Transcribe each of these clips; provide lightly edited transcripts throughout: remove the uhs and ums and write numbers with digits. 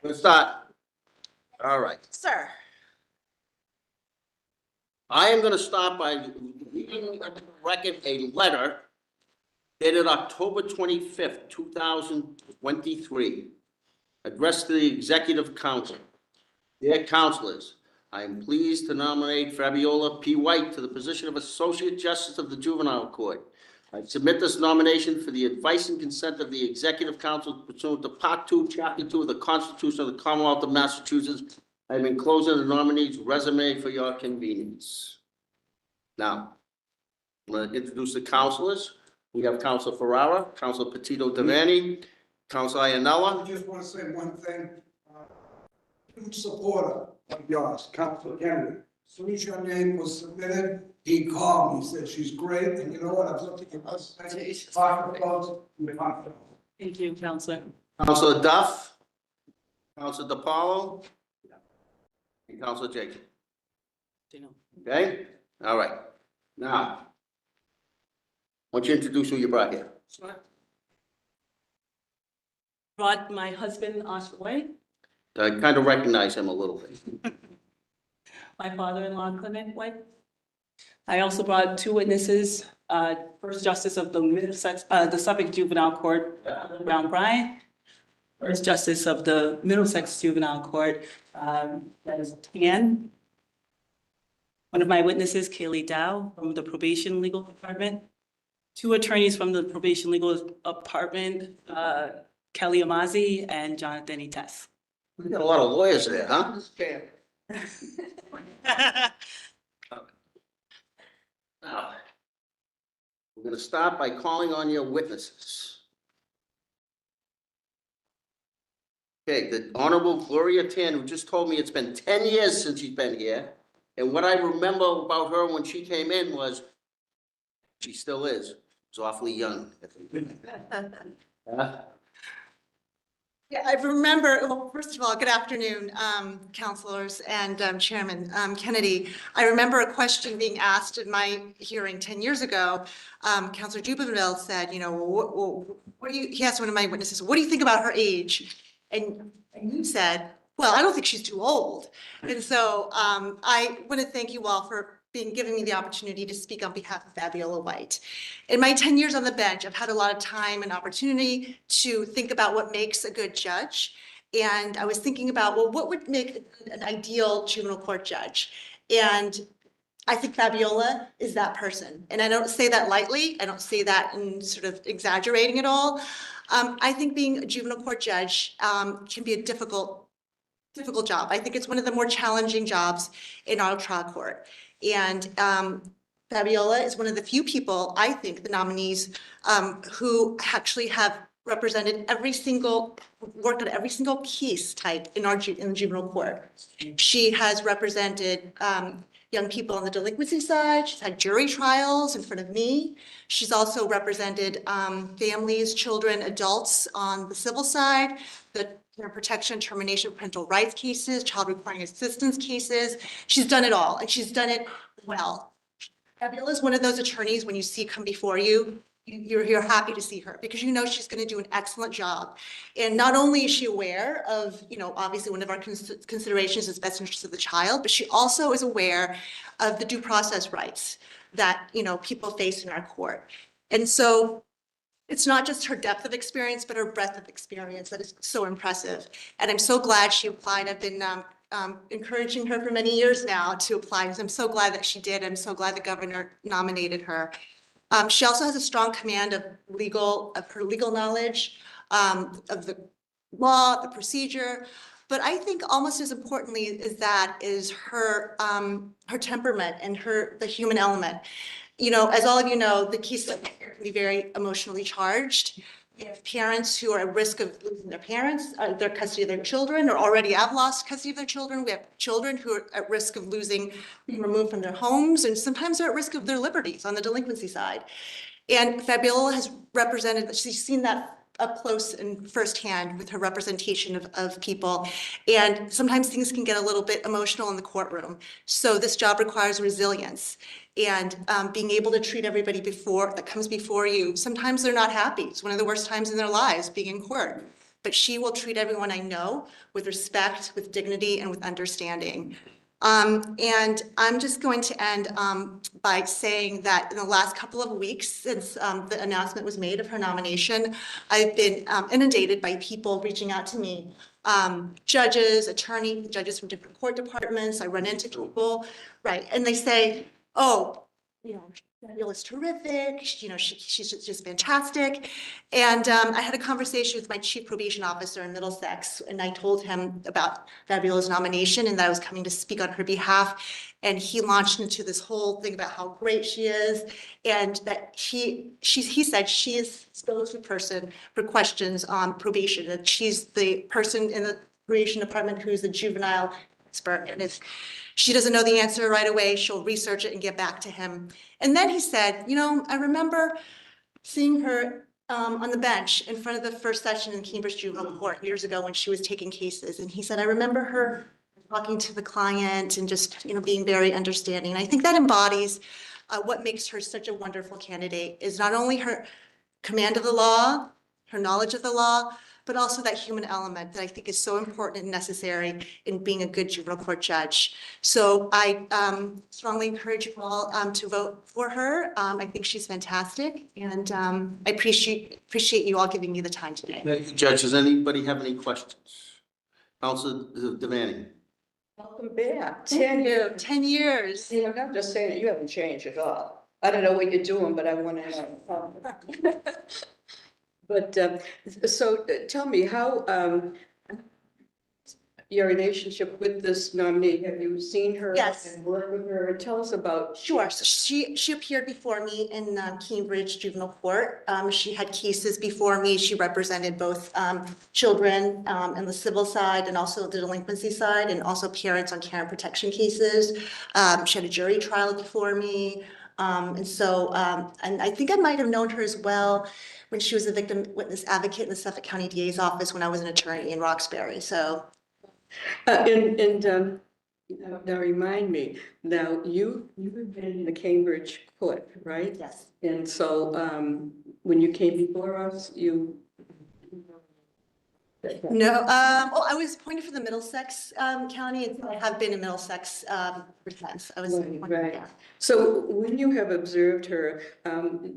Let's start. All right. Sir. I am going to start by reading into the record a letter dated October 25th, 2023, addressed to the Executive Council. Dear councilors, I am pleased to nominate Fabiola P. White to the position of Associate Justice of the Juvenile Court. I submit this nomination for the advice and consent of the Executive Council pursuant to Part 2, Chapter 2 of the Constitution of the Commonwealth of Massachusetts. I am enclosing the nominee's resume for your convenience. Now, I'm going to introduce the councilors. We have Councilor Ferrara, Councilor Petito Devaney, Councilor Iannella. I just want to say one thing. Huge supporter of yours, Councilor Kennedy. As soon as your name was submitted, he called me, he said, she's great, and you know what, I've looked at us, talk about, we're confident. Thank you, Counselor. Councilor Duff, Councilor DiPaolo, and Councilor Jacob. Okay? All right. Now, why don't you introduce who you brought here? Sure. Brought my husband, Oscar White, I kind of recognize him a little bit. my father-in-law, Clement White. I also brought two witnesses, First Justice of the Middlesex, the Suffolk Juvenile Court, Brown Bryant. First Justice of the Middlesex Juvenile Court, that is Tan. One of my witnesses, Kaylee Dow from the Probation Legal Department. Two attorneys from the Probation Legal Department, Kelly Amazi and Jonathan Ites. We got a lot of lawyers there, huh? Now, we're going to start by calling on your witnesses. Okay, the Honorable Gloria Tan, who just told me it's been 10 years since she's been here. And what I remember about her when she came in was, she still is, awfully young. Yeah, I remember, well, first of all, good afternoon, councilors and Chairman Kennedy. I remember a question being asked in my hearing 10 years ago. Councilor Juvenile said, you know, what do you, he asked one of my witnesses, what do you think about her age? And you said, well, I don't think she's too old. And so I want to thank you all for giving me the opportunity to speak on behalf of Fabiola White. In my 10 years on the bench, I've had a lot of time and opportunity to think about what makes a good judge. And I was thinking about, well, what would make an ideal juvenile court judge? And I think Fabiola is that person. And I don't say that lightly. I don't say that in sort of exaggerating at all. I think being a juvenile court judge can be a difficult job. I think it's one of the more challenging jobs in our trial court. And Fabiola is one of the few people, I think, the nominees who actually have represented worked on every single case type in the juvenile court. She has represented young people on the delinquency side. She's had jury trials in front of me. She's also represented families, children, adults on the civil side, the protection, termination of parental rights cases, child requiring assistance cases. She's done it all, and she's done it well. Fabiola is one of those attorneys, when you see come before you, you're happy to see her because you know she's going to do an excellent job. And not only is she aware of, you know, obviously one of our considerations is best interest of the child, but she also is aware of the due process rights that, you know, people face in our court. And so it's not just her depth of experience, but her breadth of experience that is so impressive. And I'm so glad she applied. I've been encouraging her for many years now to apply, because I'm so glad that she did. I'm so glad the governor nominated her. She also has a strong command of her legal knowledge, of the law, the procedure. But I think almost as importantly is her temperament and the human element. You know, as all of you know, the case can be very emotionally charged. We have parents who are at risk of losing their parents, their custody of their children, or already have lost custody of their children. We have children who are at risk of being removed from their homes, and sometimes they're at risk of their liberties on the delinquency side. And Fabiola has represented, she's seen that up close and firsthand with her representation of people. And sometimes things can get a little bit emotional in the courtroom. So this job requires resilience and being able to treat everybody that comes before you. Sometimes they're not happy. It's one of the worst times in their lives, being in court. but she will treat everyone I know with respect, with dignity, and with understanding. And I'm just going to end by saying that in the last couple of weeks, since the announcement was made of her nomination, I've been inundated by people reaching out to me, judges, judges from different court departments. I run into people, right, and they say, oh, you know, Fabiola's terrific, she's just fantastic. And I had a conversation with my chief probation officer in Middlesex, and I told him about Fabiola's nomination and that I was coming to speak on her behalf. And he launched into this whole thing about how great she is, and that he said she is the go-to person for questions on probation, that she's the person in the probation department who's the juvenile expert, and if she doesn't know the answer right away, she'll research it and get back to him. And then he said, I remember seeing her on the bench in front of the first session in Cambridge Juvenile Court years ago when she was taking cases. And he said, I remember her talking to the client and just, being very understanding. And I think that embodies what makes her such a wonderful candidate, is not only her command of the law, her knowledge of the law, but also that human element that I think is so important and necessary in being a good juvenile court judge. So I strongly encourage you all to vote for her. I think she's fantastic, and I appreciate you all giving me the time today. Thank you, Judge. Does anybody have any questions? Councilor Devaney? Welcome back. 10 years. 10 years. You know, I'm just saying that you haven't changed at all. I don't know what you're doing, but I want to know. But so tell me how your relationship with this nominee, have you seen her? Yes. And worked with her? Tell us about. Sure. So she appeared before me in Cambridge Juvenile Court. She had cases before me. She represented both children in the civil side and also the delinquency side, and also parents on care and protection cases. She had a jury trial before me. And I think I might have known her as well when she was a victim witness advocate in the Suffolk County DA's office when I was an attorney in Roxbury. So. Now remind me, now you've been in the Cambridge court, right? Yes. And so when you came before us, you. No, I was appointed for the Middlesex County, and I have been in Middlesex for since. I was appointed, Right. yeah. So when you have observed her,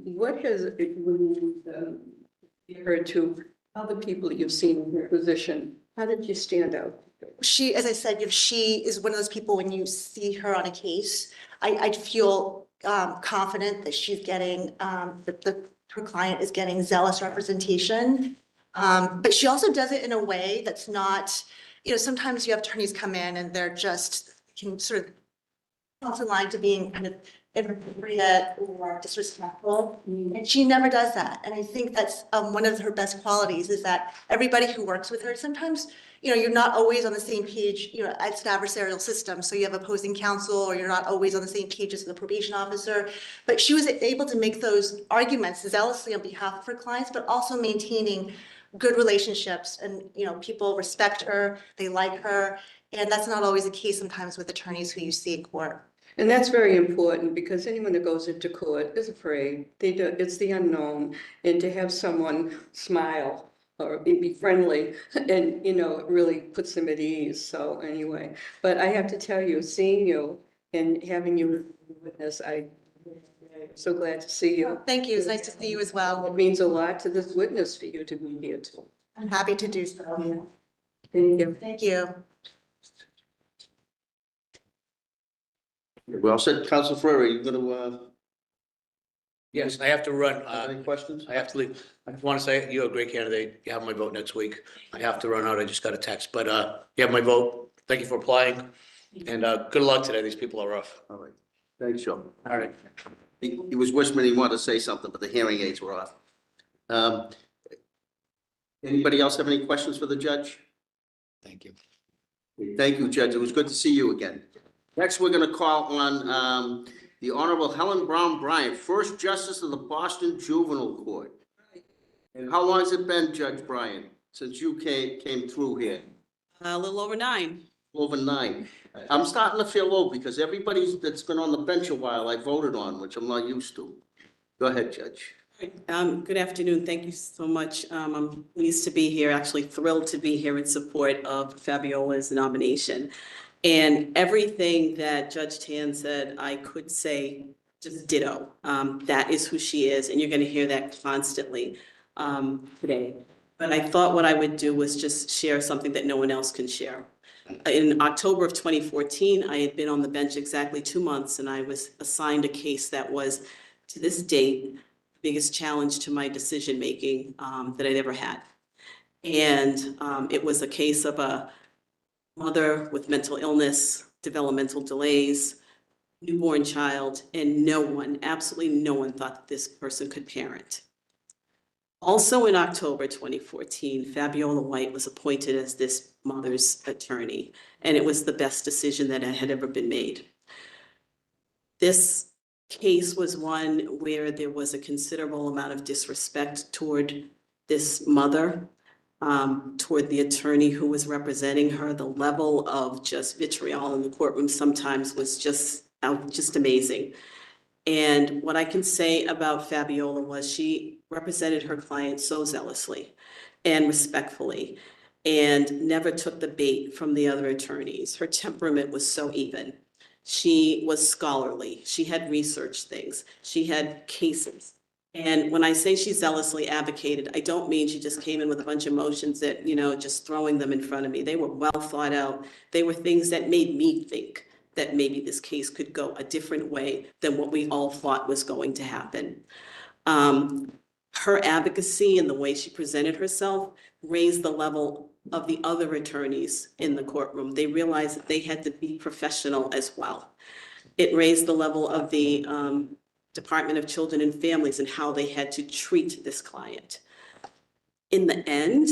what has, when you heard to other people that you've seen in her position, how did you stand out? She, as I said, she is one of those people, when you see her on a case, I feel confident that she's getting, her client is getting zealous representation. But she also does it in a way that's not, sometimes you have attorneys come in and they're just, can sort of cross the line to being kind of inappropriate or disrespectful. And she never does that. And I think that's one of her best qualities, is that everybody who works with her, sometimes, you're not always on the same page, it's an adversarial system. So you have opposing counsel, or you're not always on the same page as the probation officer. But she was able to make those arguments zealously on behalf of her clients, but also maintaining good relationships, and people respect her, they like her, and that's not always the case sometimes with attorneys who you see in court. And that's very important, because anyone that goes into court is afraid. It's the unknown, and to have someone smile or be friendly, and it really puts them at ease. So anyway, but I have to tell you, seeing you and having you witness, I'm so glad to see you. Thank you. It's nice to see you as well. It means a lot to this witness for you to be here too. I'm happy to do so. Thank you. Thank you. We all said, Councilor Ferrer, are you gonna, Yes, I have to run. have any questions? I have to leave. I just want to say, you're a great candidate. You have my vote next week. I have to run out. I just got a text, but you have my vote. Thank you for applying, and good luck today. These people are rough. All right. Thanks, Joe. All right. He was whispering he wanted to say something, but the hearing aids were off. Anybody else have any questions for the judge? Thank you. Thank you, Judge. It was good to see you again. Next, we're going to call on the Honorable Helen Brown Bryant, First Justice of the Boston Juvenile Court. And how long has it been, Judge Bryant, since you came through here? A little over 9. Over 9. I'm starting to feel old, because everybody that's been on the bench a while, I voted on, which I'm not used to. Go ahead, Judge. Good afternoon. Thank you so much. I'm pleased to be here, actually thrilled to be here in support of Fabiola's nomination. And everything that Judge Tan said, I could say just ditto. That is who she is, and you're going to hear that constantly today. But I thought what I would do was just share something that no one else can share. In October of 2014, I had been on the bench exactly 2 months, and I was assigned a case that was, to this date, the biggest challenge to my decision-making that I'd ever had. And it was a case of a mother with mental illness, developmental delays, newborn child, and no one, absolutely no one thought that this person could parent. Also in October 2014, Fabiola White was appointed as this mother's attorney, and it was the best decision that had ever been made. This case was one where there was a considerable amount of disrespect toward this mother, toward the attorney who was representing her. The level of just vitriol in the courtroom sometimes was just amazing. And what I can say about Fabiola was she represented her client so zealously and respectfully and never took the bait from the other attorneys. Her temperament was so even. She was scholarly. She had researched things. She had cases. And when I say she zealously advocated, I don't mean she just came in with a bunch of motions that, just throwing them in front of me. They were well thought out. They were things that made me think that maybe this case could go a different way than what we all thought was going to happen. Her advocacy and the way she presented herself raised the level of the other attorneys in the courtroom. They realized that they had to be professional as well. It raised the level of the Department of Children and Families and how they had to treat this client. In the end,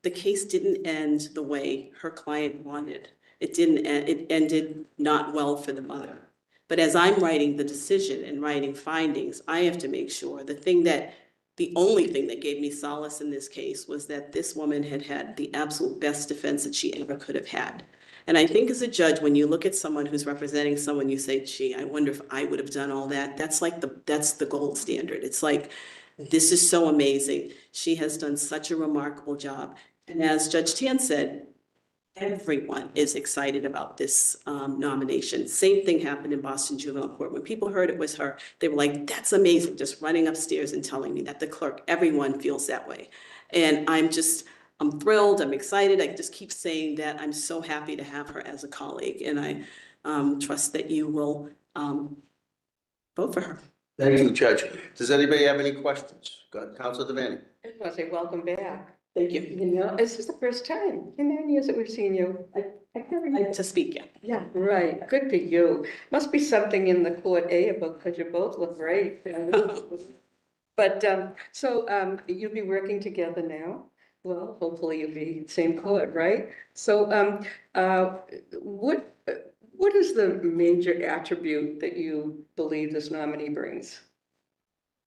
the case didn't end the way her client wanted. It didn't end, it ended not well for the mother. But as I'm writing the decision and writing findings, I have to make sure the only thing that gave me solace in this case was that this woman had had the absolute best defense that she ever could have had. And I think as a judge, when you look at someone who's representing someone, you say, gee, I wonder if I would have done all that. That's the gold standard. It's like, this is so amazing. She has done such a remarkable job. And as Judge Tan said, everyone is excited about this nomination. Same thing happened in Boston Juvenile Court. When people heard it was her, they were like, that's amazing, just running upstairs and telling me that. The clerk, everyone feels that way. And I'm thrilled, I'm excited. I just keep saying that I'm so happy to have her as a colleague, and I trust that you will vote for her. Thank you, Judge. Does anybody have any questions? Go ahead, Councilor Devaney. I just want to say welcome back. Thank you. This is the first time in 9 years that we've seen you. To speak, yeah. Yeah, right. Good for you. Must be something in the court about because you both look great. But you'll be working together now. Well, hopefully you'll be same court, right? So what is the major attribute that you believe this nominee brings?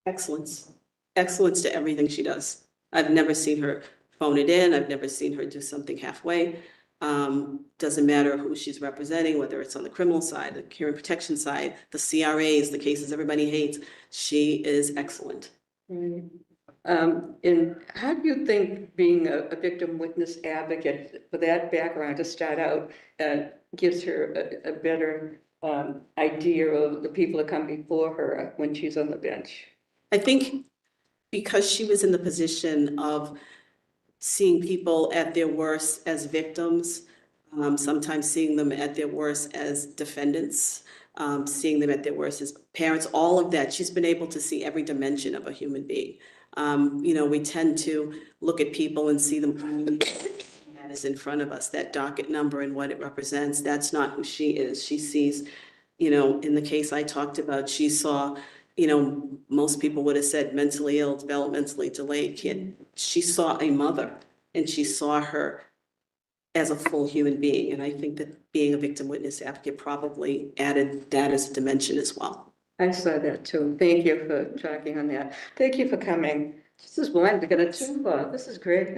Excellence. Excellence to everything she does. I've never seen her phone it in. I've never seen her do something halfway. Doesn't matter who she's representing, whether it's on the criminal side, the hearing protection side, the CRAs, the cases everybody hates. She is excellent. Right. And how do you think being a victim witness advocate for that background to start out gives her a better idea of the people that come before her when she's on the bench? I think because she was in the position of seeing people at their worst as victims, sometimes seeing them at their worst as defendants, seeing them at their worst as parents, all of that, she's been able to see every dimension of a human being. We tend to look at people and see them that is in front of us, that docket number and what it represents. That's not who she is. She sees, in the case I talked about, she saw, most people would have said mentally ill, developmentally delayed kid. She saw a mother and she saw her as a full human being. And I think that being a victim witness advocate probably added that as a dimension as well. I saw that too. Thank you for talking on that. Thank you for coming. This is one to get a two for. This is great.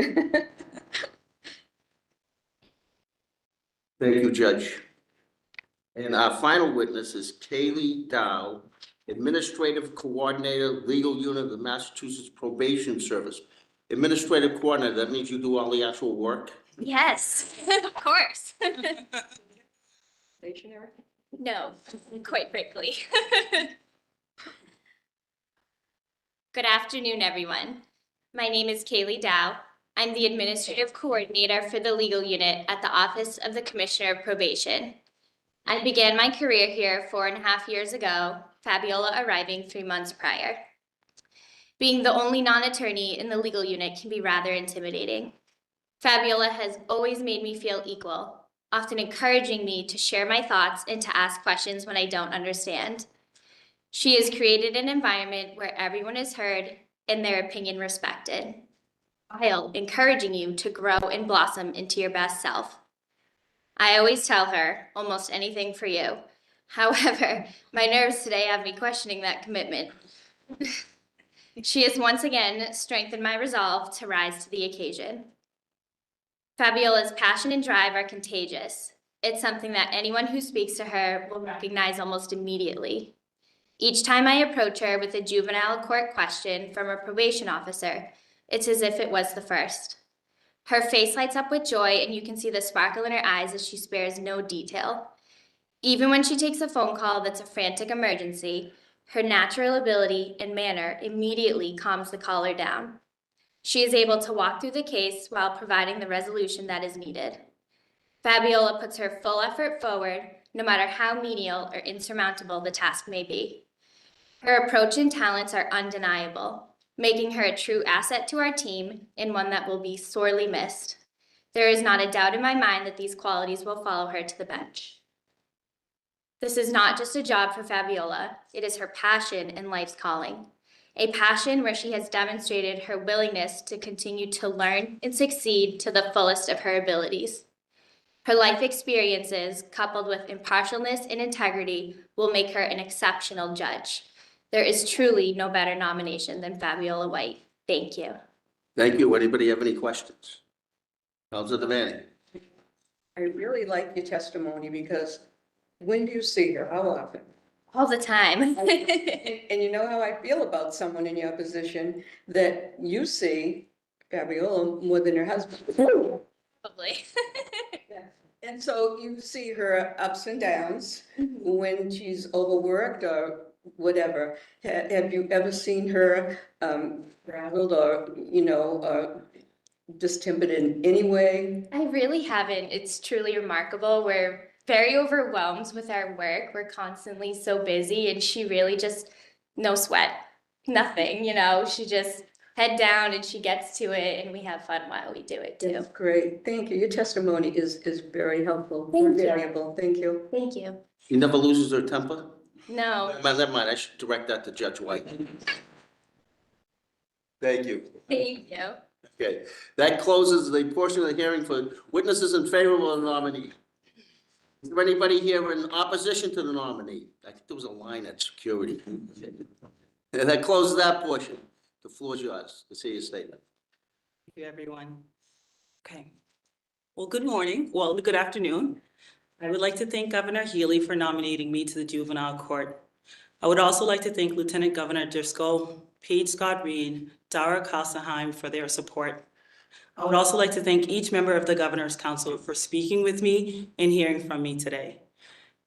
Thank you, Judge. And our final witness is Kaylee Dow Administrative Coordinator, Legal Unit of the Massachusetts Probation Service. Administrative Coordinator, that means you do all the actual work? Yes, of course. Stationary? No, quite frankly. Good afternoon, everyone. My name is Kaylee Dow. I'm the Administrative Coordinator for the Legal Unit at the Office of the Commissioner of Probation. I began my career here 4.5 years ago, Fabiola arriving 3 months prior. Being the only non-attorney in the legal unit can be rather intimidating. Fabiola has always made me feel equal, often encouraging me to share my thoughts and to ask questions when I don't understand. She has created an environment where everyone is heard and their opinion respected, while encouraging you to grow and blossom into your best self. I always tell her, almost anything for you. However, my nerves today have me questioning that commitment. She has once again strengthened my resolve to rise to the occasion. Fabiola's passion and drive are contagious. It's something that anyone who speaks to her will recognize almost immediately. Each time I approach her with a juvenile court question from a probation officer, it's as if it was the first. Her face lights up with joy, and you can see the sparkle in her eyes as she spares no detail. Even when she takes a phone call that's a frantic emergency, her natural ability and manner immediately calms the caller down. She is able to walk through the case while providing the resolution that is needed. Fabiola puts her full effort forward, no matter how menial or insurmountable the task may be. Her approach and talents are undeniable, making her a true asset to our team and one that will be sorely missed. There is not a doubt in my mind that these qualities will follow her to the bench. This is not just a job for Fabiola, it is her passion and life's calling. A passion where she has demonstrated her willingness to continue to learn and succeed to the fullest of her abilities. Her life experiences, coupled with impartialness and integrity, will make her an exceptional judge. There is truly no better nomination than Fabiola White. Thank you. Thank you. Anybody have any questions? Counselor Devaney? I really like your testimony because when do you see her? How often? All the time. And you know how I feel about someone in your position, that you see Fabiola more than her husband. Probably. And so you see her ups and downs when she's overworked or whatever. Have you ever seen her rattled or, distempered in any way? I really haven't. It's truly remarkable. We're very overwhelmed with our work. We're constantly so busy, and she really just, no sweat, nothing, she just head down and she gets to it, and we have fun while we do it too. That's great. Thank you. Your testimony is very helpful, Thank you. valuable. Thank you. Thank you. She never loses her temper? No, Never mind, I should direct that to Judge White. Thank you. thank you. Okay, that closes the portion of the hearing for witnesses in favor of the nominee. Is there anybody here in opposition to the nominee? I think there was a line at security. That closes that portion. The floor is yours to see your statement. Thank you, everyone. Okay. Well, good morning. Well, good afternoon. I would like to thank Governor Healy for nominating me to the Juvenile Court. I would also like to thank Lieutenant Governor Driscoll, Paige Scott Reed, Dara Kassaheim for their support. I would also like to thank each member of the Governor's Council for speaking with me and hearing from me today.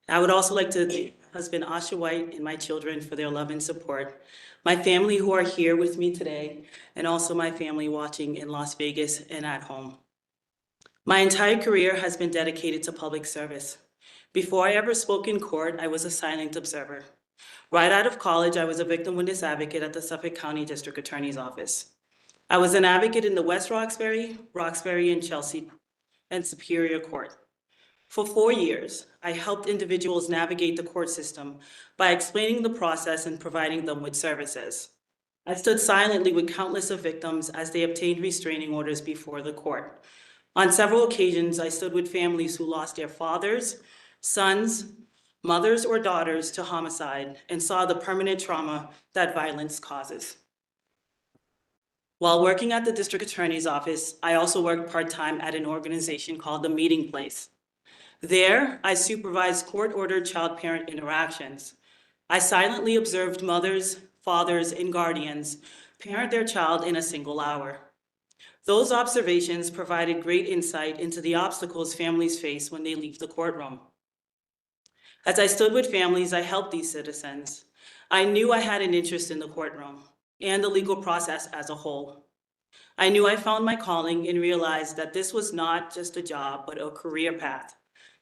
I would also like to thank my husband, Asha White, and my children for their love and support, my family who are here with me today, and also my family watching in Las Vegas and at home. My entire career has been dedicated to public service. Before I ever spoke in court, I was a silent observer. Right out of college, I was a victim witness advocate at the Suffolk County District Attorney's Office. I was an advocate in the West Roxbury, and Chelsea, and Superior Court. For 4 years, I helped individuals navigate the court system by explaining the process and providing them with services. I stood silently with countless of victims as they obtained restraining orders before the court. On several occasions, I stood with families who lost their fathers, sons, mothers, or daughters to homicide and saw the permanent trauma that violence causes. While working at the District Attorney's Office, I also worked part-time at an organization called The Meeting Place. There, I supervised court-ordered child-parent interactions. I silently observed mothers, fathers, and guardians parent their child in a single hour. Those observations provided great insight into the obstacles families face when they leave the courtroom. As I stood with families, I helped these citizens. I knew I had an interest in the courtroom and the legal process as a whole. I knew I found my calling and realized that this was not just a job, but a career path.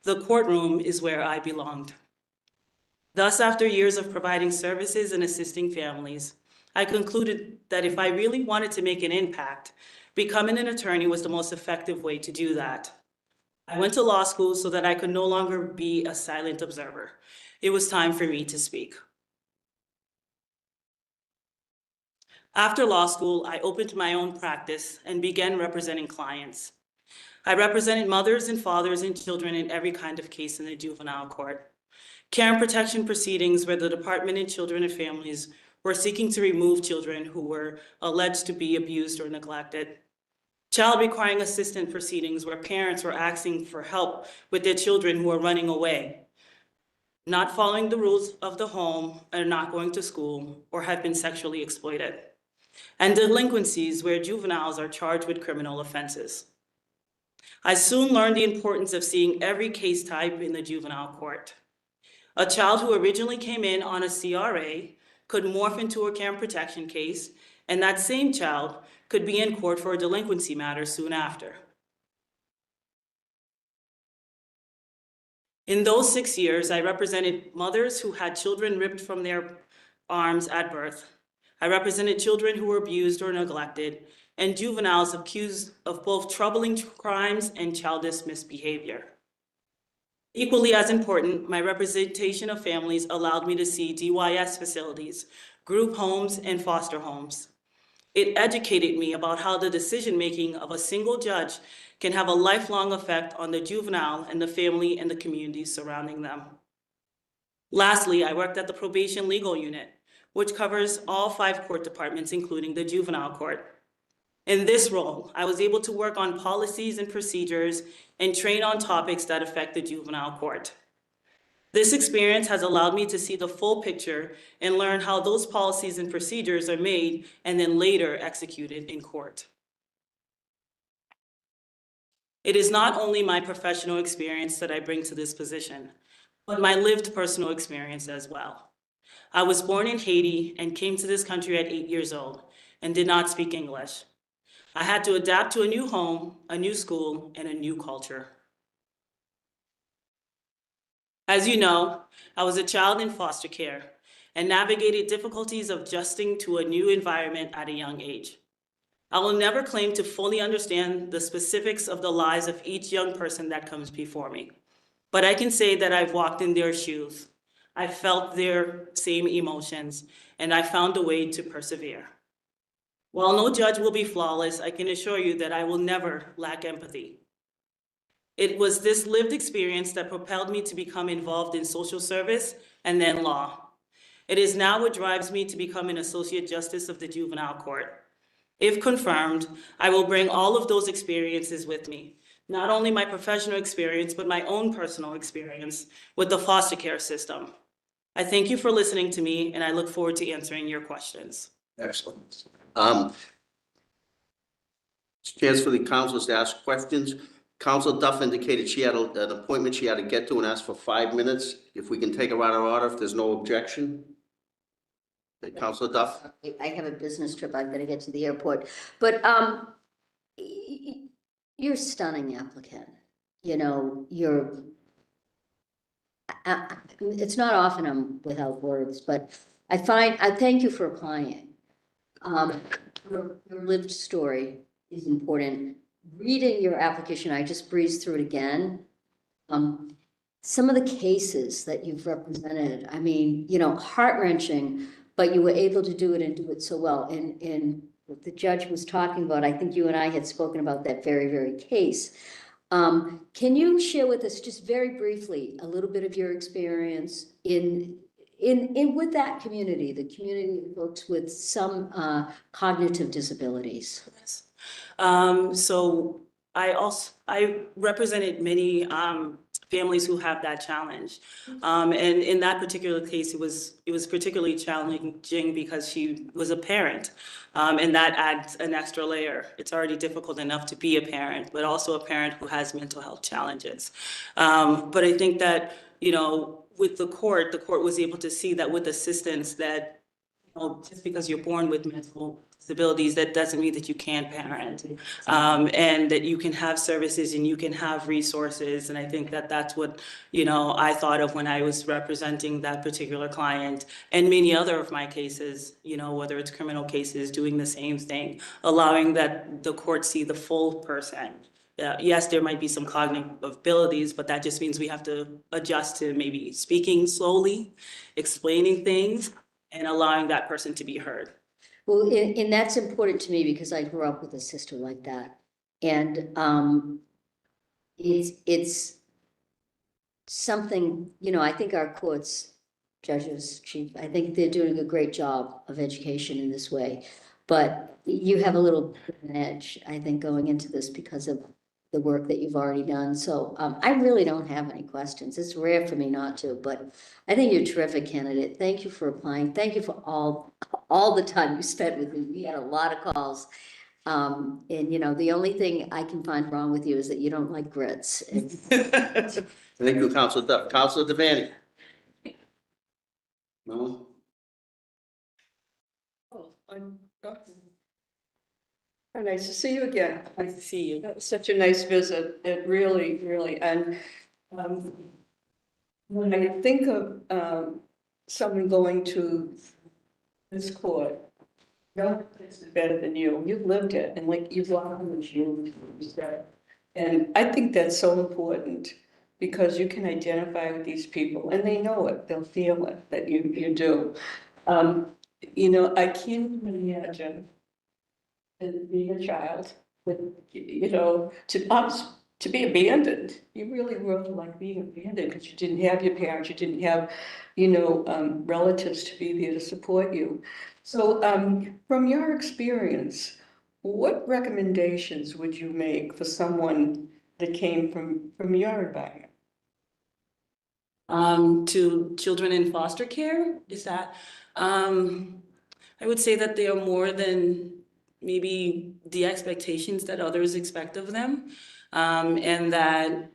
The courtroom is where I belonged. Thus, after years of providing services and assisting families, I concluded that if I really wanted to make an impact, becoming an attorney was the most effective way to do that. I went to law school so that I could no longer be a silent observer. It was time for me to speak. After law school, I opened my own practice and began representing clients. I represented mothers and fathers and children in every kind of case in the juvenile court. Care and protection proceedings where the Department of Children and Families were seeking to remove children who were alleged to be abused or neglected. Child requiring assistance proceedings where parents were asking for help with their children who are running away, not following the rules of the home, or not going to school, or have been sexually exploited. And delinquencies where juveniles are charged with criminal offenses. I soon learned the importance of seeing every case type in the juvenile court. A child who originally came in on a CRA could morph into a care and protection case, and that same child could be in court for a delinquency matter soon after. In those 6 years, I represented mothers who had children ripped from their arms at birth. I represented children who were abused or neglected, and juveniles accused of both troubling crimes and childish misbehavior. Equally as important, my representation of families allowed me to see DYS facilities, group homes, and foster homes. It educated me about how the decision-making of a single judge can have a lifelong effect on the juvenile and the family and the communities surrounding them. Lastly, I worked at the probation legal unit, which covers all 5 court departments, including the juvenile court. In this role, I was able to work on policies and procedures and train on topics that affect the juvenile court. This experience has allowed me to see the full picture and learn how those policies and procedures are made and then later executed in court. It is not only my professional experience that I bring to this position, but my lived personal experience as well. I was born in Haiti and came to this country at 8 years old and did not speak English. I had to adapt to a new home, a new school, and a new culture. As you know, I was a child in foster care and navigated difficulties of adjusting to a new environment at a young age. I will never claim to fully understand the specifics of the lives of each young person that comes before me, but I can say that I've walked in their shoes. I felt their same emotions, and I found a way to persevere. While no judge will be flawless, I can assure you that I will never lack empathy. It was this lived experience that propelled me to become involved in social service and then law. It is now what drives me to become an Associate Justice of the Juvenile Court. If confirmed, I will bring all of those experiences with me, not only my professional experience, but my own personal experience with the foster care system. I thank you for listening to me, and I look forward to answering your questions. Excellent. Chance for the councilors to ask questions. Council Duff indicated she had an appointment she had to get to and asked for 5 minutes. If we can take her out of order, if there's no objection. Councilor Duff? I have a business trip. I've got to get to the airport. But you're a stunning applicant. You know, it's not often I'm without words, but I thank you for applying. Your lived story is important. Reading your application, I just breezed through it again. Some of the cases that you've represented, I mean, you know, heart-wrenching, but you were able to do it and do it so well. And what the judge was talking about, I think you and I had spoken about that very, very case. Can you share with us just very briefly a little bit of your experience in with that community, the community of folks with some cognitive disabilities? So I represented many families who have that challenge. And in that particular case, it was particularly challenging because she was a parent. And that adds an extra layer. It's already difficult enough to be a parent, but also a parent who has mental health challenges. But I think that, with the court was able to see that with assistance that, just because you're born with mental disabilities, that doesn't mean that you can't parent. And that you can have services and you can have resources. And I think that that's what, I thought of when I was representing that particular client and many other of my cases, whether it's criminal cases, doing the same thing, allowing that the court see the full person. Yes, there might be some cognitive abilities, but that just means we have to adjust to maybe speaking slowly, explaining things, and allowing that person to be heard. Well, and that's important to me because I grew up with a sister like that. And it's something, I think our courts, judges, chief, I think they're doing a great job of education in this way. But you have a little bit of an edge, I think, going into this because of the work that you've already done. So I really don't have any questions. It's rare for me not to, but I think you're a terrific candidate. Thank you for applying. Thank you for all the time you spent with me. We had a lot of calls. And the only thing I can find wrong with you is that you don't like grits. Thank you, Councilor Duff. Councilor Devaney? No? Nice to see you again. Nice to see you. That was such a nice visit. It really, really, and when I think of someone going to this court, no one is better than you. You've lived it, and like you've lived you said. And I think that's so important because you can identify with these people, and they know it. They'll feel it that you do. I can't imagine being a child with, to be abandoned. You really were like being abandoned because you didn't have your parents, you didn't have, relatives to be there to support you. So from your experience, what recommendations would you make for someone that came from your environment? To children in foster care, is that, I would say that they are more than maybe the expectations that others expect of them. And that,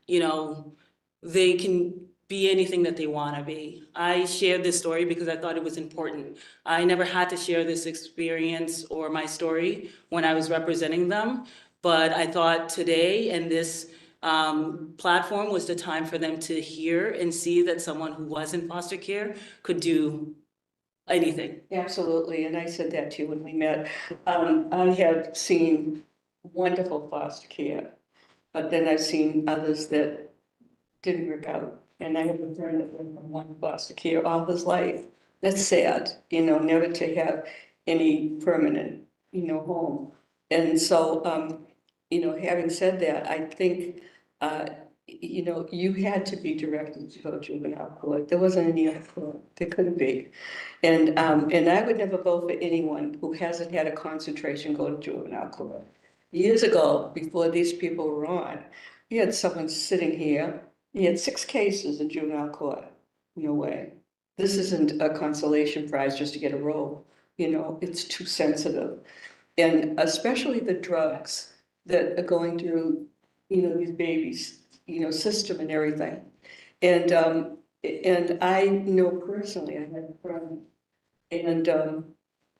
they can be anything that they want to be. I shared this story because I thought it was important. I never had to share this experience or my story when I was representing them, but I thought today and this platform was the time for them to hear and see that someone who was in foster care could do anything. Absolutely, and I said that to you when we met. I have seen wonderful foster care, but then I've seen others that didn't work out. And I have a friend that went from one foster care all his life. That's sad, never to have any permanent, home. And so, having said that, I think, you had to be directed to go to juvenile court. There wasn't any other court. There couldn't be. And I would never vote for anyone who hasn't had a concentration go to juvenile court. Years ago, before these people were on, you had someone sitting here, he had 6 cases in juvenile court. No way. This isn't a consolation prize just to get a robe. It's too sensitive. And especially the drugs that are going through, these babies, system and everything. And I know personally, I had a friend, and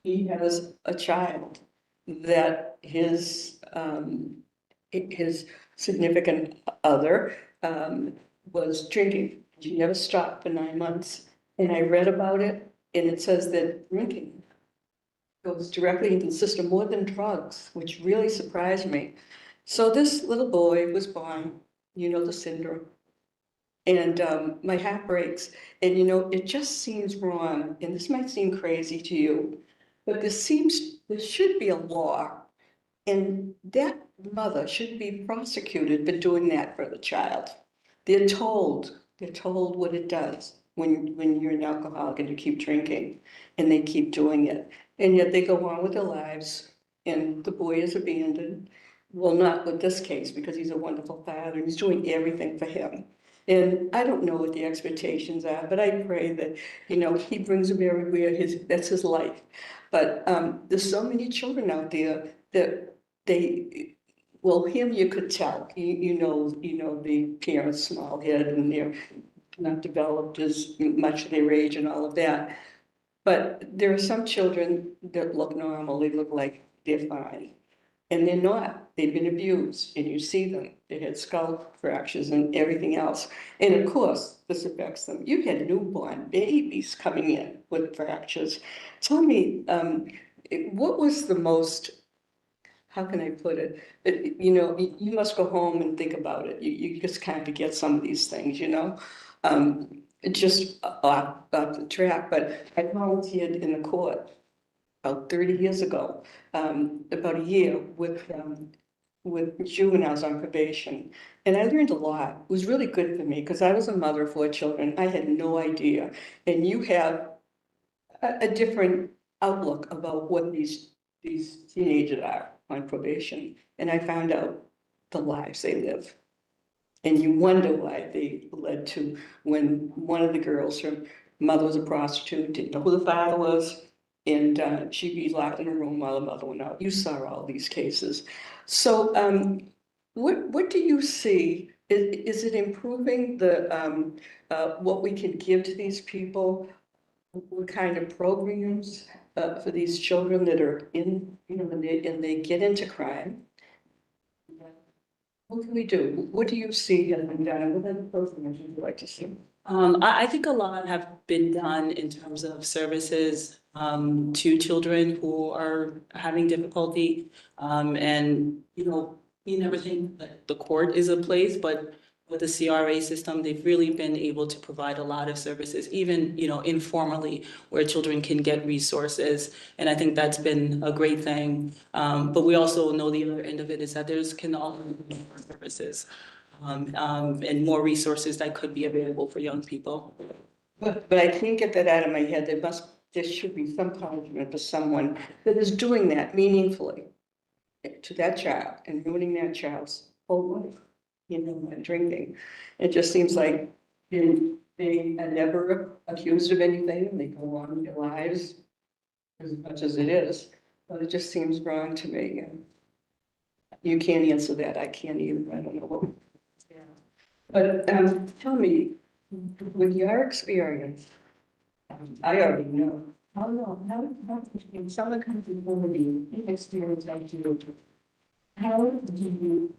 he has a child that his significant other was drinking. She never stopped for 9 months. And I read about it, and it says that drinking goes directly into the system more than drugs, which really surprised me. So this little boy was born, the syndrome. And my heart breaks. And it just seems wrong. And this might seem crazy to you, but there should be a law. And that mother should be prosecuted for doing that for the child. They're told what it does when you're an alcoholic and you keep drinking, and they keep doing it. And yet they go on with their lives, and the boy is abandoned. Well, not with this case, because he's a wonderful father, and he's doing everything for him. And I don't know what the expectations are, but I pray that, you know, he brings them everywhere, that's his life. But there's so many children out there that they, well, him, you could tell, you know, the parents, small head, and they're not developed as much of their age and all of that. But there are some children that look normal, they look like they're fine. And they're not, they've been abused, and you see them, they had skull fractures and everything else. And of course, this affects them. You had newborn babies coming in with fractures. Tell me, what was the most, how can I put it? You know, you must go home and think about it. You just can't forget some of these things, you know? Just off the track, but I volunteered in the court about 30 years ago, about a year with juveniles on probation. And I learned a lot. It was really good for me because I was a mother of 4 children. I had no idea. And you have a different outlook about what these teenagers are on probation. And I found out the lives they live. And you wonder why they led to when one of the girls, her mother was a prostitute, didn't know who the father was, and she'd be locked in a room while the mother went out. You saw all these cases. So what do you see? Is it improving the what we can give to these people? What kind of programs for these children that are in, you know, and they get into crime? What can we do? What do you see has been done? What other programs would you like to see? I think a lot have been done in terms of services to children who are having difficulty. And, you know, you never think that the court is a place, but with the CRA system, they've really been able to provide a lot of services, even, you know, informally, where children can get resources. And I think that's been a great thing. But we also know the other end of it is that can also be more services and more resources that could be available for young people. But I can't get that out of my head. There should be some punishment for someone that is doing that meaningfully to that child and ruining that child's whole life, you know, by drinking. It just seems like they are never accused of anything, and they go on with their lives as much as it is. But it just seems wrong to me. And you can't answer that. I can't either. I don't know what. But tell me, with your experience, I already know. How in some of the community experience like you, how do you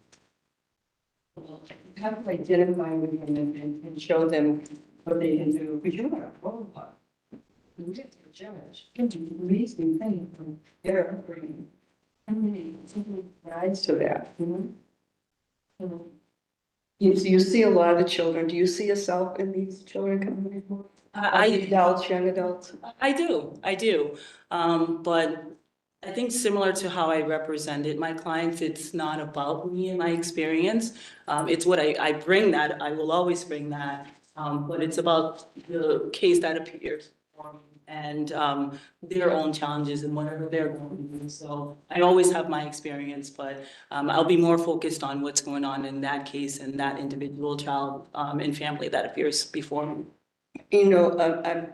identify with them and show them what they can do? Because you're not a role model. You get to the judge, can you release the thing from their upbringing? How many rides to that, you know? You see a lot of children. Do you see yourself in these children coming in? Adults, young adults? I do. But I think similar to how I represented my clients, it's not about me and my experience. It's what I bring that, I will always bring that. But it's about the case that appears and their own challenges and whatever they're going through. So I always have my experience, but I'll be more focused on what's going on in that case and that individual child and family that appears before me. You know,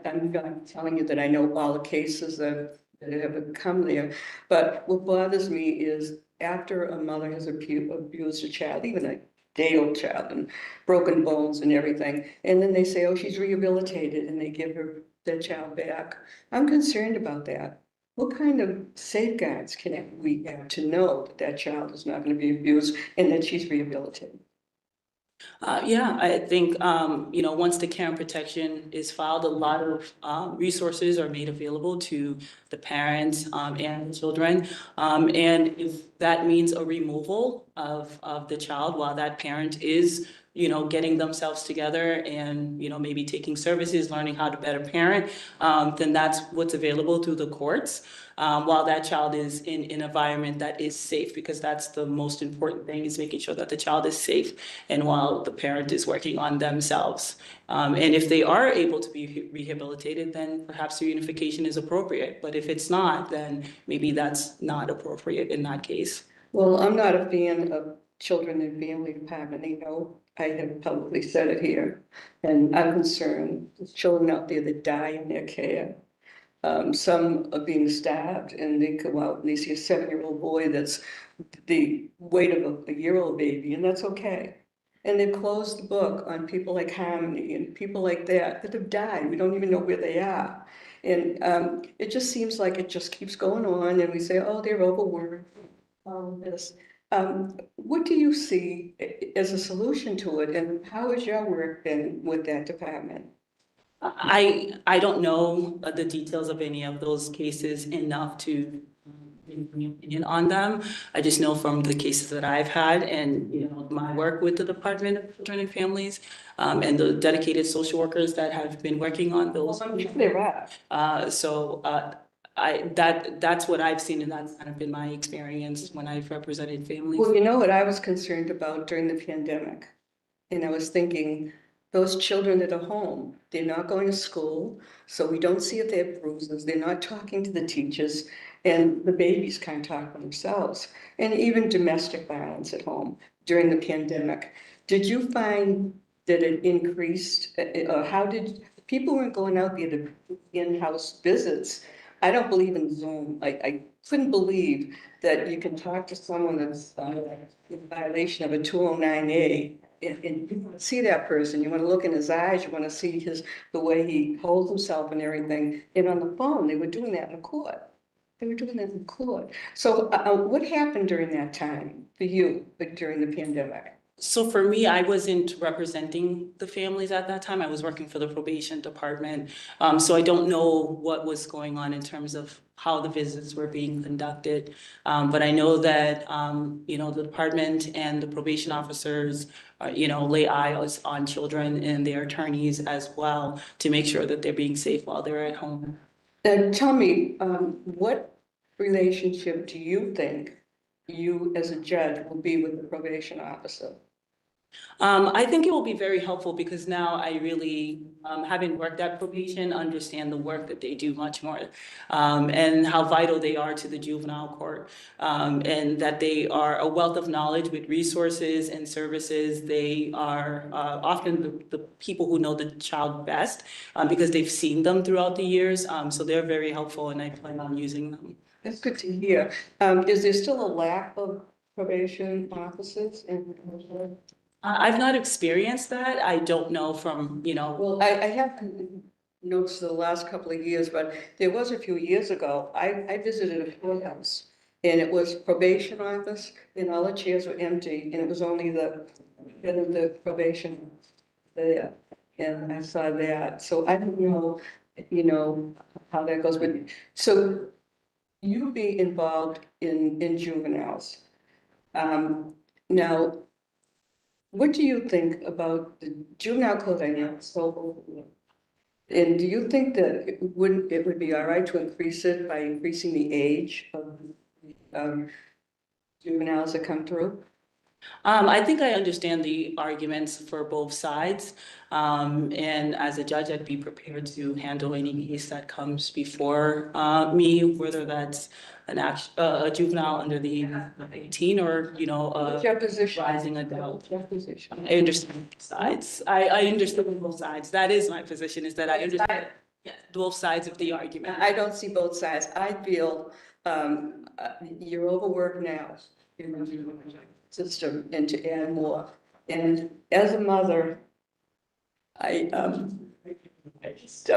I'm not telling you that I know all the cases that have come there, but what bothers me is after a mother has abused a child, even a day-old child, and broken bones and everything, and then they say, oh, she's rehabilitated, and they give her their child back. I'm concerned about that. What kind of safeguards can we have to know that that child is not going to be abused and that she's rehabilitated? Yeah, I think, you know, once the care and protection is filed, a lot of resources are made available to the parents and the children. And if that means a removal of the child while that parent is, you know, getting themselves together and, you know, maybe taking services, learning how to better parent, then that's what's available through the courts. While that child is in an environment that is safe, because that's the most important thing, is making sure that the child is safe, and while the parent is working on themselves. And if they are able to be rehabilitated, then perhaps reunification is appropriate. But if it's not, then maybe that's not appropriate in that case. Well, I'm not a fan children and family department, they know I have publicly said it here. And I'm concerned, there's children out there that die in their care. Some are being stabbed and they come out and they see a 7-year-old boy that's the weight of a year-old baby, and that's okay. And they close the book on people like Harmony and people like that have died. We don't even know where they are. And it just seems like it just keeps going on and we say, oh, they're overworked, all this. What do you see as a solution to it, and how has your work been with that department? I don't know the details of any of those cases enough to give an opinion on them. I just know from the cases that I've had and, you know, my work with the Department of Children and Families, and the dedicated social workers that have been working on those. Well, I'm sure they're right. That's what I've seen, and that's kind of been my experience when I've represented families. Well, you know what I was concerned about during the pandemic? And I was thinking, those children that are home, they're not going to school, so we don't see if they have bruises, they're not talking to the teachers, and the babies can't talk for themselves. And even domestic violence at home during the pandemic. Did you find that it increased, or how did, people weren't going out there to in-house visits? I don't believe in Zoom. I couldn't believe that you can talk to someone that's in violation of a 209A. And you want to see that person, you want to look in his eyes, you want to see the way he holds himself and everything. And on the phone, they were doing that in court. They were doing that in court. So what happened during that time for you, like during the pandemic? So for me, I wasn't representing the families at that time. I was working for the probation department. So I don't know what was going on in terms of how the visits were being conducted. But I know that, you know, the department and the probation officers, you know, lay eyes on children and their attorneys as well to make sure that they're being safe while they're at home. Tell me, what relationship do you think you as a judge will be with the probation officer? I think it will be very helpful because now I really, having worked at probation, understand the work that they do much more, and how vital they are to the juvenile court, and that they are a wealth of knowledge with resources and services. They are often the people who know the child best, because they've seen them throughout the years. So they're very helpful, and I plan on using them. That's good to hear. Is there still a lack of probation officers in? I've not experienced that. I don't know from, you know. Well, I have noticed the last couple of years, but there was a few years ago, I visited a courthouse and it was probation office and all the chairs were empty and it was only the head of the probation there. And I saw that. So I don't know, you know, how that goes. But so you be involved in juveniles. Now, what do you think about the juvenile code? I know it's so old. And do you think that it would be all right to increase it by increasing the age of juveniles that come through? I think I understand the arguments for both sides. And as a judge, I'd be prepared to handle any case that comes before me, whether that's a juvenile under the age of 18 or, you know, What's your position? rising adult. What's your position? I understand both sides. I understand both sides. That is my position, is that I understand both sides of the argument. I don't see both sides. I feel you're overworked now in the system and to add more. And as a mother, I just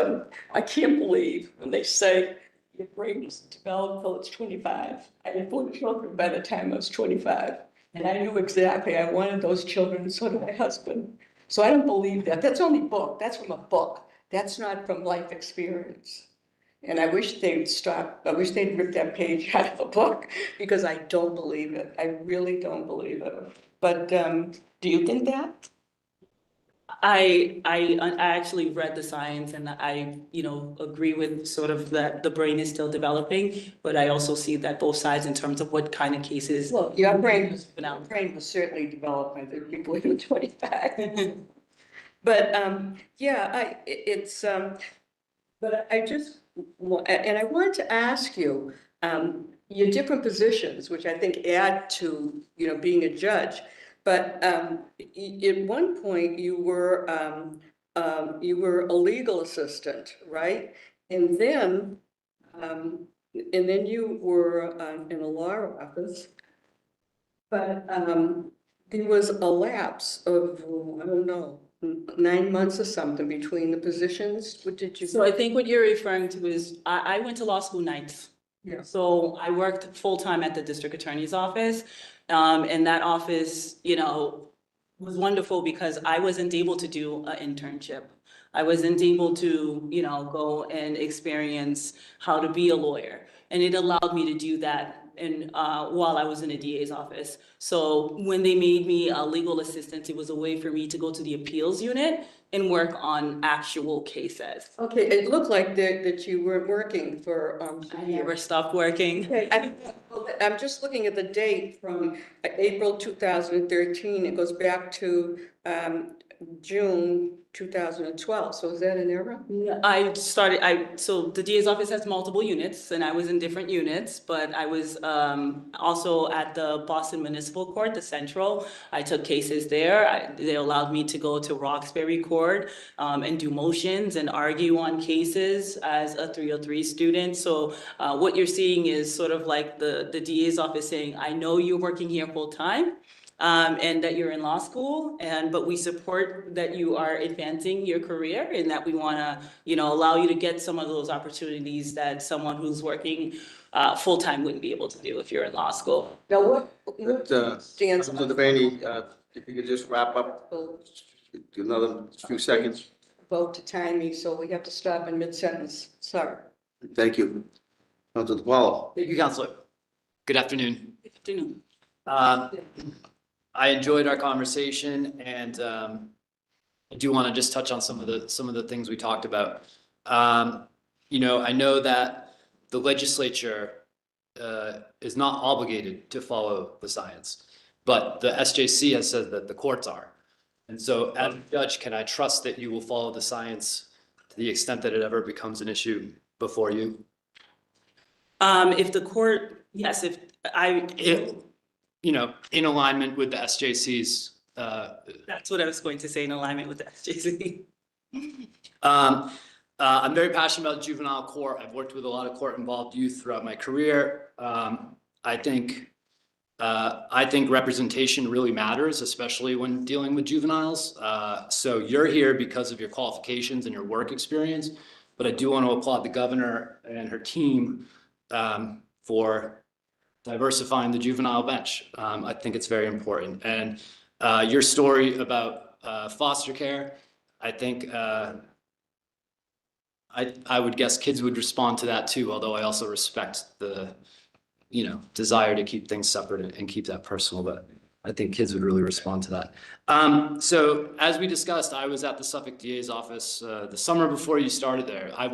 I can't believe when they say your brain is developed until it's 25. I had 4 children by the time I was 25. And I knew exactly I wanted those children, and so did my husband. So I don't believe that. That's only book. That's from a book. That's not from life experience. And I wish they'd stop. I wish they'd rip that page out of the book because I don't believe it. I really don't believe it. But do you think that? I actually read the science and I, you know, agree with sort of that the brain is still developing, but I also see that both sides in terms of what kind of cases. Well, your brain was certainly developed by the people who were 25. But yeah, but I just, and I wanted to ask you, your different positions, which I think add to, being a judge. But at one point, you were a legal assistant, right? And then you were in a law office. But there was a lapse of, I don't know, 9 months or something between the positions. What did you? So I think what you're referring to is, I went to law school nights. Yeah. So I worked full-time at the district attorney's office. And that office, was wonderful because I wasn't able to do an internship. I wasn't able to, go and experience how to be a lawyer. And it allowed me to do that while I was in a DA's office. So when they made me a legal assistant, it was a way for me to go to the appeals unit and work on actual cases. Okay, it looked like that you weren't working for. I never stopped working. Okay, I'm just looking at the date from April 2013. It goes back to June 2012. So is that an error? So the DA's office has multiple units and I was in different units, but I was also at the Boston Municipal Court, the Central. I took cases there. They allowed me to go to Roxbury Court and do motions and argue on cases as a 303 student. So what you're seeing is sort of like the DA's office saying, I know you're working here full time. And that you're in law school, but we support that you are advancing your career and that we want to, allow you to get some of those opportunities that someone who's working full-time wouldn't be able to do if you're in law school. Now stands? Councilor Devaney, if you could just wrap up another few seconds. Vote to time me, so we have to stop in mid-sentence. Sorry. Thank you. Councilor DePaulo. Thank you, Counselor. Good afternoon. Good afternoon. I enjoyed our conversation, and I do want to just touch on some of the things we talked about. I know that the legislature is not obligated to follow the science, but the SJC has said that the courts are. And so, as a judge, can I trust that you will follow the science to the extent that it ever becomes an issue before you? If the court, yes, In alignment with the SJC's. That's what I was going to say, in alignment with the SJC. I'm very passionate about juvenile court. I've worked with a lot of court-involved youth throughout my career. I think representation really matters, especially when dealing with juveniles. So you're here because of your qualifications and your work experience, but I do want to applaud the governor and her team for diversifying the juvenile bench. I think it's very important. And your story about foster care, I think I would guess kids would respond to that too, although I also respect the desire to keep things separate and keep that personal, but I think kids would really respond to that. So as we discussed, I was at the Suffolk DA's office the summer before you started there. I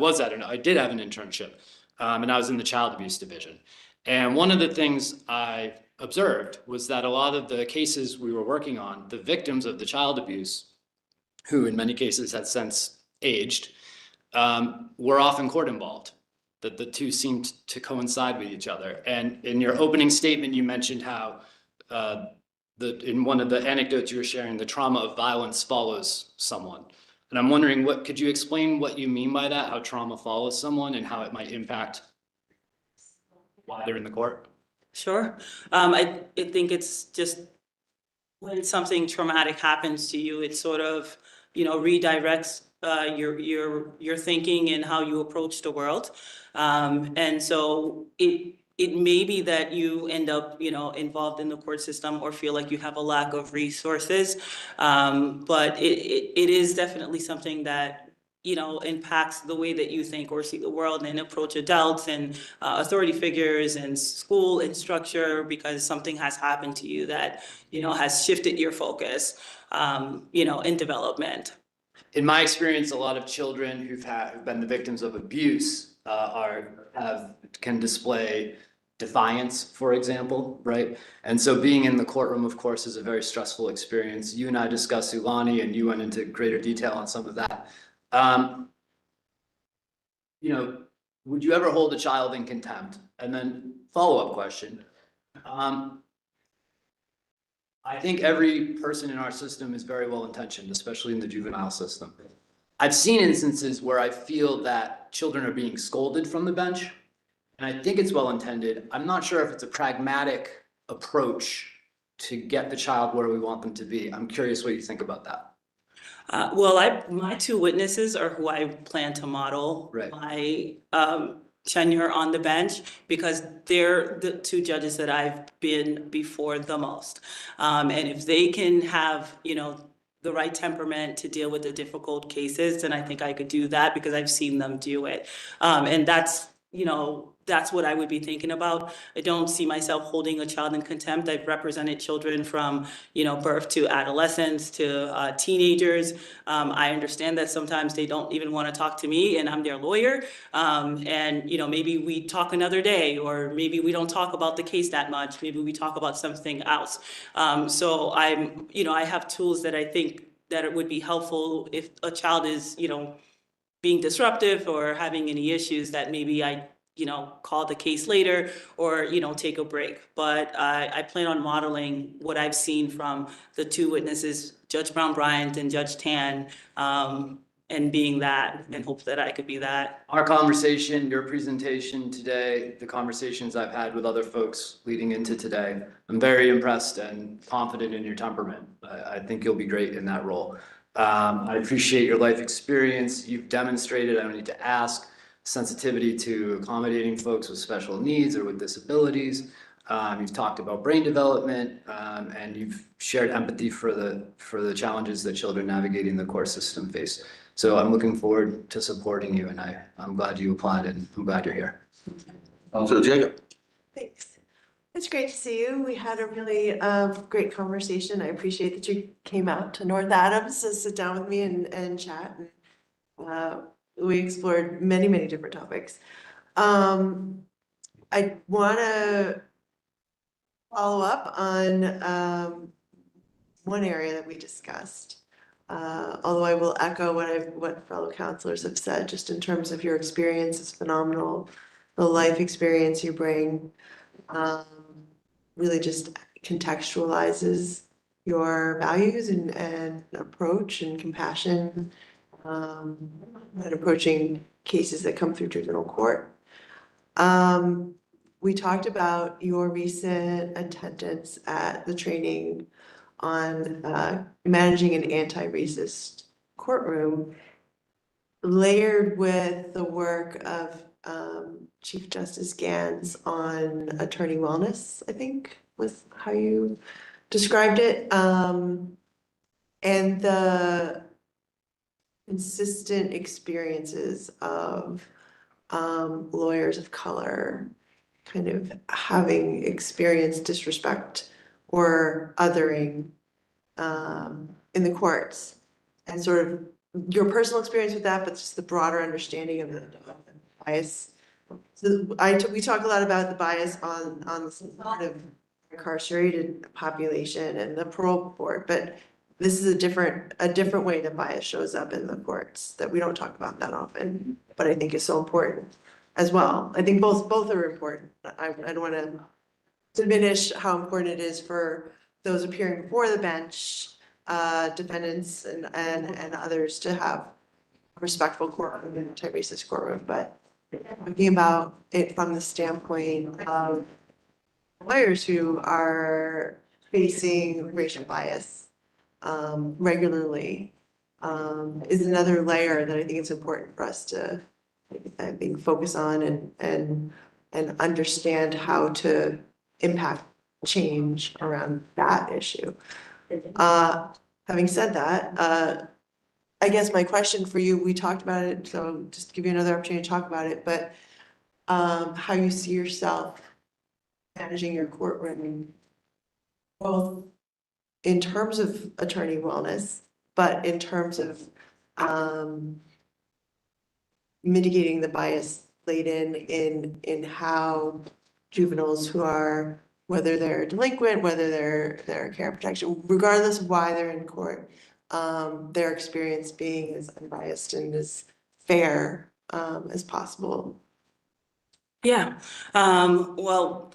did have an internship, and I was in the child abuse division. And one of the things I observed was that a lot of the cases we were working on, the victims of the child abuse, who in many cases had since aged, were often court involved, that the two seemed to coincide with each other. And in your opening statement, you mentioned how in one of the anecdotes you were sharing, the trauma of violence follows someone. And I'm wondering, could you explain what you mean by that, how trauma follows someone and how it might impact why they're in the court? Sure. I think it's just when something traumatic happens to you, it sort of, redirects your thinking and how you approach the world. And so it may be that you end up, involved in the court system or feel like you have a lack of resources. But it is definitely something that impacts the way that you think or see the world and approach adults and authority figures and school and structure, because something has happened to you that, has shifted your focus, in development. In my experience, a lot of children who've been the victims of abuse can display defiance, for example, right? And so being in the courtroom, of course, is a very stressful experience. You and I discussed Ulani, and you went into greater detail on some of that. would you ever hold a child in contempt? And then follow-up question. I think every person in our system is very well intentioned, especially in the juvenile system. I've seen instances where I feel that children are being scolded from the bench, and I think it's well intended. I'm not sure if it's a pragmatic approach to get the child where we want them to be. I'm curious what you think about that. Well, my two witnesses are who I plan to model Right. my tenure on the bench, because they're the two judges that I've been before the most. And if they can have, the right temperament to deal with the difficult cases, then I think I could do that, because I've seen them do it. And that's what I would be thinking about. I don't see myself holding a child in contempt. I've represented children from, birth to adolescence to teenagers. I understand that sometimes they don't even want to talk to me and I'm their lawyer. And maybe we talk another day, or maybe we don't talk about the case that much. Maybe we talk about something else. So I have tools that I think that it would be helpful if a child is, being disruptive or having any issues, that maybe I call the case later, or, take a break. But I plan on modeling what I've seen from the two witnesses, Judge Brown Bryant and Judge Tan, and being that, and hope that I could be that. Our conversation, your presentation today, the conversations I've had with other folks leading into today, I'm very impressed and confident in your temperament. I think you'll be great in that role. I appreciate your life experience. You've demonstrated, I don't need to ask, sensitivity to accommodating folks with special needs or with disabilities. You've talked about brain development, and you've shared empathy for the challenges that children navigating the court system face. So I'm looking forward to supporting you, and I'm glad you applied, and I'm glad you're here. So Jacob, Thanks. It's great to see you. We had a really great conversation. I appreciate that you came out to North Adams to sit down with me and chat. And, we explored many, many different topics. I want to follow up on one area that we discussed. Although I will echo what fellow counselors have said, just in terms of your experience is phenomenal. The life experience you bring really just contextualizes your values and approach and compassion and approaching cases that come through juvenile court. We talked about your recent attendance at the training on managing an anti-racist courtroom, layered with the work of Chief Justice Gans on attorney wellness, I think was how you described it. And the consistent experiences of lawyers of color kind of having experienced disrespect or othering in the courts, and sort of your personal experience with that, but just the broader understanding of the bias. So we talk a lot about the bias on the sort of incarcerated population and the parole board, but this is a different way that bias shows up in the courts that we don't talk about that often, but I think is so important as well. I think both are important. I don't want to diminish how important it is for those appearing before the bench, defendants and others, to have a respectful courtroom and anti-racist courtroom, but thinking about it from the standpoint of lawyers who are facing racial bias regularly is another layer that I think it's important for us to, I think, focus on and understand how to impact change around that issue. Having said that, I guess my question for you, we talked about it, so just to give you another opportunity to talk about it, but how you see yourself managing your courtroom, both in terms of attorney wellness, but in terms of mitigating the bias laden in how juveniles who are, whether they're delinquent, whether they're care protection, regardless of why they're in court, their experience being as unbiased and as fair as possible Yeah, well,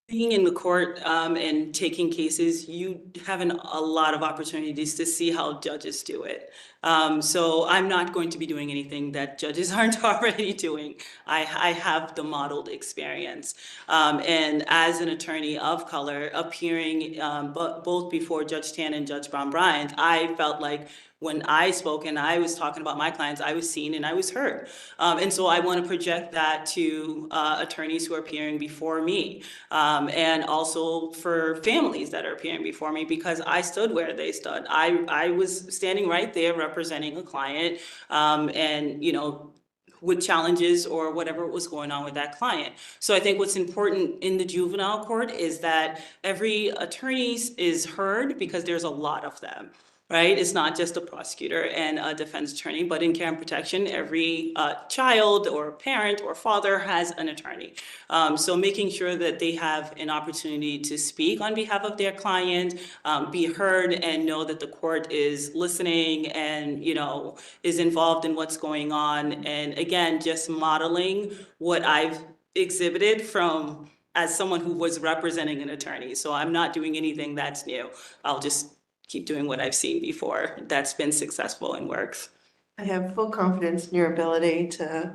being in the court and taking cases, you have a lot of opportunities to see how judges do it. So I'm not going to be doing anything that judges aren't already doing. I have the modeled experience. And as an attorney of color, appearing both before Judge Tan and Judge Brown Bryant, I felt like when I spoke and I was talking about my clients, I was seen and I was heard. And so I want to project that to attorneys who are appearing before me. And also for families that are appearing before me, because I stood where they stood. I was standing right there representing a client, and, you know, with challenges or whatever was going on with that client. So I think what's important in the juvenile court is that every attorney is heard, because there's a lot of them. Right? It's not just a prosecutor and a defense attorney, but in care and protection, every child or parent or father has an attorney. So making sure that they have an opportunity to speak on behalf of their client, be heard, and know that the court is listening and, you know, is involved in what's going on. And again, just modeling what I've exhibited from as someone who was representing an attorney. So I'm not doing anything that's new. I'll just keep doing what I've seen before that's been successful and works. I have full confidence in your ability to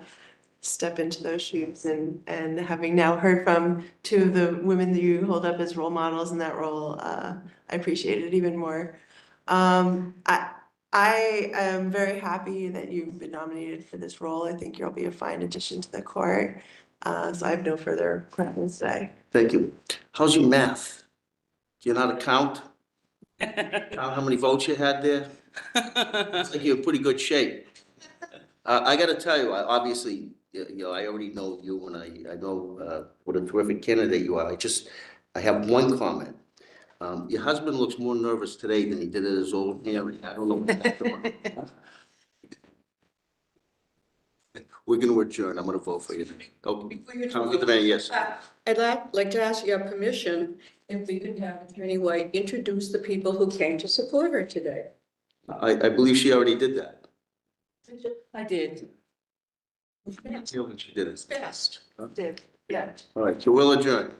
step into those shoes and having now heard from two of the women that you hold up as role models in that role, I appreciate it even more. I am very happy that you've been nominated for this role. I think you'll be a fine addition to the court. So I have no further questions today. Thank you. How's your math? Do you know how to count? Count how many votes you had there? Looks like you're in pretty good shape. I gotta tell you, obviously, you know, I already know you and I know what a terrific candidate you are. I have one comment. Your husband looks more nervous today than he did at his old hearing. I don't know what that's about. We're gonna adjourn. I'm gonna vote for you. Okay. Before you Councilor Devane, yes. I'd like to ask your permission if we could have Attorney White introduce the people who came to support her today. I believe she already did that. I did. She did it. Fast. Did, yeah. All right, so we'll adjourn.